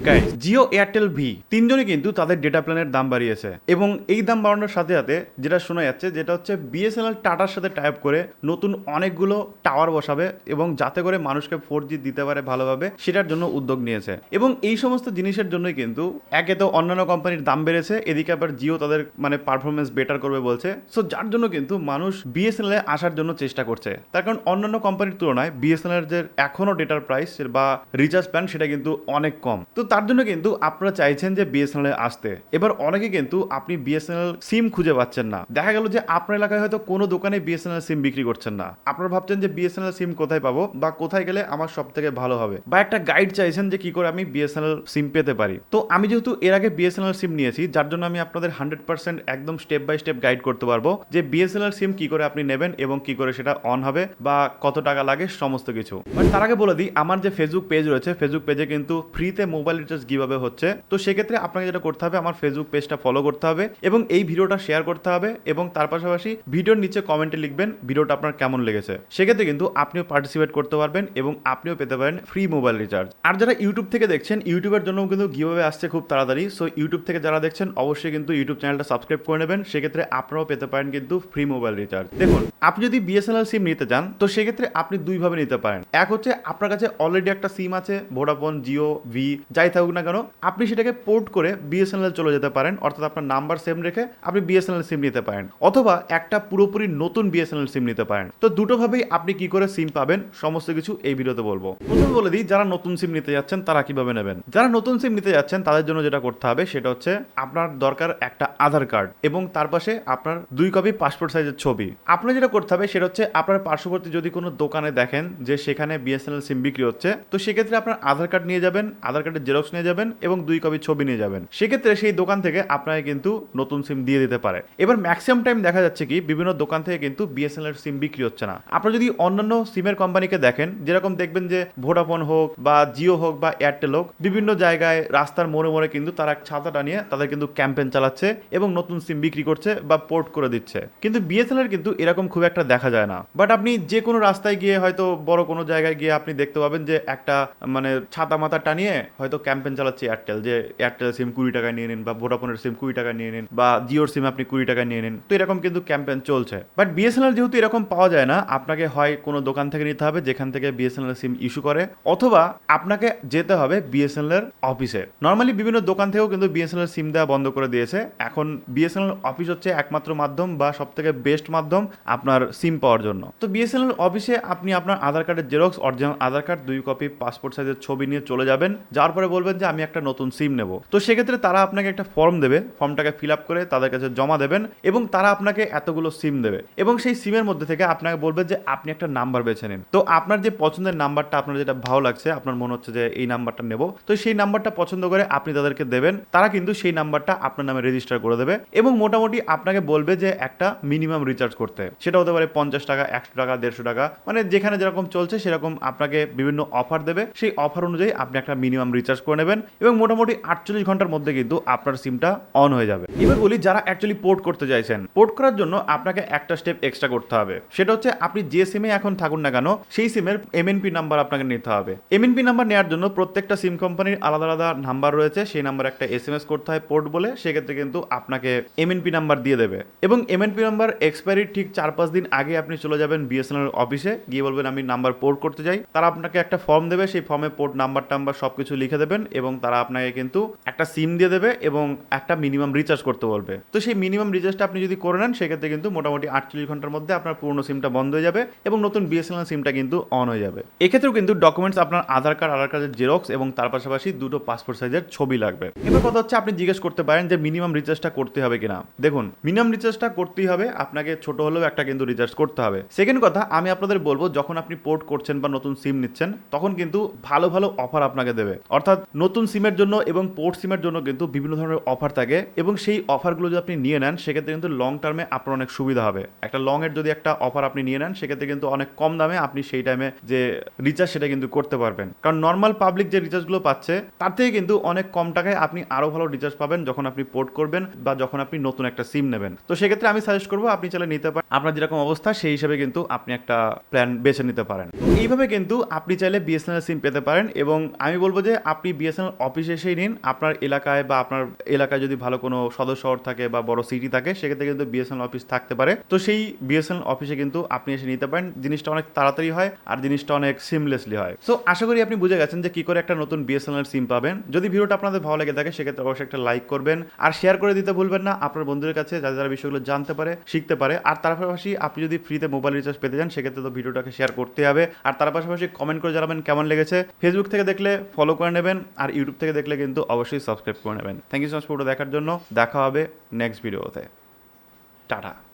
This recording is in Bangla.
গাইস, জিও, এয়ারটেল, ভি তিনজনই কিন্তু তাদের ডেটা প্ল্যানের দাম বাড়িয়েছে এবং এই দাম বাড়ানোর সাথে সাথে যেটা শোনা যাচ্ছে যেটা হচ্ছে বিএসএনএল টাটার সাথে টাই আপ করে নতুন অনেকগুলো টাওয়ার বসাবে এবং যাতে করে মানুষকে 4G দিতে পারে ভালোভাবে সেটার জন্য উদ্যোগ নিয়েছে। এবং এই সমস্ত জিনিসের জন্যই কিন্তু একে তো অন্যান্য কোম্পানির দাম বেড়েছে, এদিকে আবার জিও তাদের পারফরমেন্স বেটার করবে বলছে। সো যার জন্য কিন্তু মানুষ বিএসএনএল এ আসার জন্য চেষ্টা করছে, তার কারণ অন্যান্য কোম্পানির তুলনায় বিএসএনএল এর যে এখনো ডেটার প্রাইস বা রিচার্জ প্ল্যান সেটা কিন্তু অনেক কম। তো তার জন্য কিন্তু আপনারা চাইছেন যে বিএসএনএল এ আসতে। এবার অনেকে কিন্তু আপনি বিএসএনএল সিম খুঁজে পাচ্ছেন না, দেখা গেল যে আপনার এলাকায় হয়তো কোনো দোকানে বিএসএনএল সিম বিক্রি করছেন না, আপনারা ভাবছেন যে বিএসএনএল সিম কোথায় পাবো বা কোথায় গেলে আমার সব থেকে ভালো হবে, বা একটা গাইড চাইছেন যে কি করে আমি বিএসএনএল সিম পেতে পারি। তো আমি যেহেতু এর আগে বিএসএনএল সিম নিয়েছি, যার জন্য আমি আপনাদের 100% একদম স্টেপ বাই স্টেপ গাইড করতে পারবো যে বিএসএনএল সিম কি করে আপনি নেবেন এবং কি করে সেটা অন হবে বা কত টাকা লাগে সমস্ত কিছু। বাট তার আগে বলে দিই, আমার যে ফেসবুক পেজ রয়েছে, ফেসবুক পেজে কিন্তু ফ্রিতে মোবাইল রিচার্জ কিভাবে হচ্ছে। তো সেক্ষেত্রে আপনাকে যেটা করতে হবে, আমার ফেসবুক পেজটা ফলো করতে হবে এবং এই ভিডিওটা শেয়ার করতে হবে এবং তার পাশাপাশি ভিডিওর নিচে কমেন্টে লিখবেন ভিডিওটা আপনার কেমন লেগেছে। সেক্ষেত্রে কিন্তু আপনিও পার্টিসিপেট করতে পারবেন এবং আপনিও পেতে পারেন ফ্রি মোবাইল রিচার্জ। আর যারা ইউটিউব থেকে দেখছেন, ইউটিউবের জন্য কিন্তু গিভঅ্যাওয়ে আসছে খুব তাড়াতাড়ি। সো ইউটিউব থেকে যারা দেখছেন অবশ্যই কিন্তু ইউটিউব চ্যানেলটা সাবস্ক্রাইব করে নেবেন, সেক্ষেত্রে আপনারাও পেতে পারেন কিন্তু ফ্রি মোবাইল রিচার্জ। দেখুন, আপনি যদি বিএসএনএল সিম নিতে চান তো সেক্ষেত্রে আপনি দুইভাবে নিতে পারেন। এক হচ্ছে আপনার কাছে অলরেডি একটা সিম আছে, ভোডাফোন, জিও, ভি যাই থাকুক না কেন, আপনি সেটাকে পোর্ট করে বিএসএনএল চলে যেতে পারেন, অর্থাৎ আপনার নাম্বার সেম রেখে আপনি বিএসএনএল সিম নিতে পারেন, অথবা একটা পুরোপুরি নতুন বিএসএনএল সিম নিতে পারেন। তো দুটো ভাবেই আপনি কি করে সিম পাবেন সমস্ত কিছু এই ভিডিওতে বলবো। প্রথমে বলে দিই, যারা নতুন সিম নিতে যাচ্ছেন তারা কিভাবে নেবেন। যারা নতুন সিম নিতে যাচ্ছেন তাদের জন্য যেটা করতে হবে সেটা হচ্ছে আপনার দরকার একটা আধার কার্ড এবং তার পাশে আপনার 2 কপি পাসপোর্ট সাইজের ছবি। আপনার যেটা করতে হবে সেটা হচ্ছে আপনার পার্শ্ববর্তী যদি কোনো দোকানে দেখেন যে সেখানে বিএসএনএল সিম বিক্রি হচ্ছে, তো সেক্ষেত্রে আপনার আধার কার্ড নিয়ে যাবেন, আধার কার্ডের জেরক্স নিয়ে যাবেন এবং 2 কপি ছবি নিয়ে যাবেন। সেক্ষেত্রে সেই দোকান থেকে আপনাকে কিন্তু নতুন সিম দিয়ে দিতে পারে। এবার ম্যাক্সিমাম টাইম দেখা যাচ্ছে কি বিভিন্ন দোকান থেকে কিন্তু বিএসএনএল এর সিম বিক্রি হচ্ছে না। আপনারা যদি অন্যান্য সিমের কোম্পানিকে দেখেন, যেরকম দেখবেন যে ভোডাফোন হোক বা জিও হোক বা এয়ারটেল হোক, বিভিন্ন জায়গায় রাস্তার মোড়ে মোড়ে কিন্তু তারা ছাতাটা নিয়ে তাদের কিন্তু ক্যাম্পেইন চালাচ্ছে এবং নতুন সিম বিক্রি করছে বা পোর্ট করে দিচ্ছে। কিন্তু বিএসএনএল কিন্তু এরকম খুব একটা দেখা যায় না। বাট আপনি যে কোনো রাস্তায় গিয়ে হয়তো বড় কোনো জায়গায় গিয়ে আপনি দেখতে পাবেন যে একটা ছাতা মাথা টানিয়ে হয়তো ক্যাম্পেইন চালাচ্ছে এয়ারটেল, যে এয়ারটেল সিম 20 টাকায় নিয়ে নিন বা ভোডাফোনের সিম 20 টাকায় নিয়ে নিন বা জিওর সিম আপনি 20 টাকায় নিয়ে নিন। তো এরকম কিন্তু ক্যাম্পেইন চলছে। বাট বিএসএনএল যেহেতু এরকম পাওয়া যায় না, আপনাকে হয় কোনো দোকান থেকে নিতে হবে যেখান থেকে বিএসএনএল সিম ইস্যু করে, অথবা আপনাকে যেতে হবে বিএসএনএল এর অফিসে। নর্মালি বিভিন্ন দোকান থেকেও কিন্তু বিএসএনএল সিম দেওয়া বন্ধ করে দিয়েছে। এখন বিএসএনএল অফিস হচ্ছে একমাত্র মাধ্যম বা সবথেকে বেস্ট মাধ্যম আপনার সিম পাওয়ার জন্য। তো বিএসএনএল অফিসে আপনি আপনার আধার কার্ডের জেরক্স, অরিজিনাল আধার কার্ড, 2 কপি পাসপোর্ট সাইজের ছবি নিয়ে চলে যাবেন। যাওয়ার পরে বলবেন যে আমি একটা নতুন সিম নেব। তো সেক্ষেত্রে তারা আপনাকে একটা ফর্ম দেবে, ফর্মটাকে ফিল আপ করে তাদের কাছে জমা দেবেন এবং তারা আপনাকে এতগুলো সিম দেবে এবং সেই সিমের মধ্যে থেকে আপনাকে বলবে যে আপনি একটা নাম্বার বেছে নিন। তো আপনার যে পছন্দের নাম্বারটা, আপনার যেটা ভালো লাগছে, আপনার মনে হচ্ছে যে এই নাম্বারটা নেব, তো সেই নাম্বারটা পছন্দ করে আপনি তাদেরকে দেবেন। তারা কিন্তু সেই নাম্বারটা আপনার নামে রেজিস্টার করে দেবে এবং মোটামুটি আপনাকে বলবে যে একটা মিনিমাম রিচার্জ করতে। সেটা হতে পারে 50 টাকা, 100 টাকা, 150 টাকা, যেখানে যেরকম চলছে সেরকম আপনাকে বিভিন্ন অফার দেবে। সেই অফার অনুযায়ী আপনি একটা মিনিমাম রিচার্জ করে নেবেন এবং মোটামুটি 48 ঘন্টার মধ্যে কিন্তু আপনার সিমটা অন হয়ে যাবে। এবার বলি, যারা অ্যাকচুয়ালি পোর্ট করতে চাইছেন, পোর্ট করার জন্য আপনাকে একটা স্টেপ এক্সট্রা করতে হবে। সেটা হচ্ছে আপনি যে সিমে এখন থাকুন না কেন, সেই সিমের এমএনপি নাম্বার আপনাকে নিতে হবে। এমএনপি নাম্বার নেওয়ার জন্য প্রত্যেকটা সিম কোম্পানির আলাদা আলাদা নাম্বার রয়েছে, সেই নাম্বার একটা এসএমএস করতে হয় পোর্ট বলে। সেক্ষেত্রে কিন্তু আপনাকে এমএনপি নাম্বার দিয়ে দেবে এবং এমএনপি নাম্বার এক্সপায়ারির ঠিক 4-5 দিন আগে আপনি চলে যাবেন বিএসএনএল অফিসে, গিয়ে বলবেন আমি নাম্বার পোর্ট করতে চাই। তারা আপনাকে একটা ফর্ম দেবে, সেই ফর্মে পোর্ট নাম্বার টাম্বার সবকিছু লিখে দেবেন এবং তারা আপনাকে কিন্তু একটা সিম দিয়ে দেবে এবং একটা মিনিমাম রিচার্জ করতে বলবে। তো সেই মিনিমাম রিচার্জটা আপনি যদি করে নেন, সেক্ষেত্রে কিন্তু মোটামুটি 48 ঘন্টার মধ্যে আপনার পুরনো সিমটা বন্ধ হয়ে যাবে এবং নতুন বিএসএনএল সিমটা কিন্তু অন হয়ে যাবে। এক্ষেত্রেও কিন্তু ডকুমেন্টস আপনার আধার কার্ডের জেরক্স এবং তার পাশাপাশি 2টো পাসপোর্ট সাইজের ছবি লাগবে। এবার কথা হচ্ছে, আপনি জিজ্ঞেস করতে পারেন যে মিনিমাম রিচার্জটা করতে হবে কিনা। দেখুন, মিনিমাম রিচার্জটা করতেই হবে, আপনাকে ছোট হলেও একটা কিন্তু রিচার্জ করতে হবে। সেকেন্ড কথা, আমি আপনাদের বলবো যখন আপনি পোর্ট করছেন বা নতুন সিম নিচ্ছেন, তখন কিন্তু ভালো ভালো অফার আপনাকে দেবে। অর্থাৎ নতুন সিমের জন্য এবং পোর্ট সিমের জন্য কিন্তু বিভিন্ন ধরনের অফার থাকে এবং সেই অফারগুলো যদি আপনি নিয়ে নেন, সেক্ষেত্রে কিন্তু লং টার্মে আপনার অনেক সুবিধা হবে। একটা লং এর যদি একটা অফার আপনি নিয়ে নেন, সেক্ষেত্রে কিন্তু অনেক কম দামে আপনি সেই টাইমে যে রিচার্জ সেটা কিন্তু করতে পারবেন। কারণ নর্মাল পাবলিক যে রিচার্জগুলো পাচ্ছে তার থেকে কিন্তু অনেক কম টাকায় আপনি আরো ভালো রিচার্জ পাবেন যখন আপনি পোর্ট করবেন বা যখন আপনি নতুন একটা সিম নেবেন। তো সেক্ষেত্রে আমি সাজেস্ট করবো আপনি চাইলে নিতে পারেন, আপনার যেরকম অবস্থা সেই হিসাবে কিন্তু আপনি একটা প্ল্যান বেছে নিতে পারেন। এইভাবে কিন্তু আপনি চাইলে বিএসএনএল সিম পেতে পারেন এবং আমি বলবো যে আপনি বিএসএনএল অফিসে এসেই নিন। আপনার এলাকায় বা আপনার এলাকায় যদি ভালো কোনো সদর শহর থাকে বা বড় সিটি থাকে, সেক্ষেত্রে কিন্তু বিএসএনএল অফিস থাকতে পারে। তো সেই বিএসএনএল অফিসে কিন্তু আপনি এসে নিতে পারেন। জিনিসটা অনেক তাড়াতাড়ি হয় আর জিনিসটা অনেক সিমলেসলি হয়। সো আশা করি আপনি বুঝে গেছেন যে কি করে একটা নতুন বিএসএনএল সিম পাবেন। যদি ভিডিওটা আপনাদের ভালো লেগে থাকে সেক্ষেত্রে অবশ্যই একটা লাইক করবেন আর শেয়ার করে দিতে ভুলবেন না আপনার বন্ধুদের কাছে, যারা যারা বিষয়গুলো জানতে পারে, শিখতে পারে। আর তার পাশাপাশি আপনি যদি ফ্রিতে মোবাইল রিচার্জ পেতে চান সেক্ষেত্রে তো ভিডিওটাকে শেয়ার করতে হবে। আর তার পাশাপাশি কমেন্ট করে জানাবেন কেমন লেগেছে। ফেসবুক থেকে দেখলে ফলো করে নেবেন আর ইউটিউব থেকে দেখলে কিন্তু অবশ্যই সাবস্ক্রাইব করে নেবেন। Thank you so much video দেখার জন্য। দেখা হবে নেক্সট ভিডিওতে। টাটা।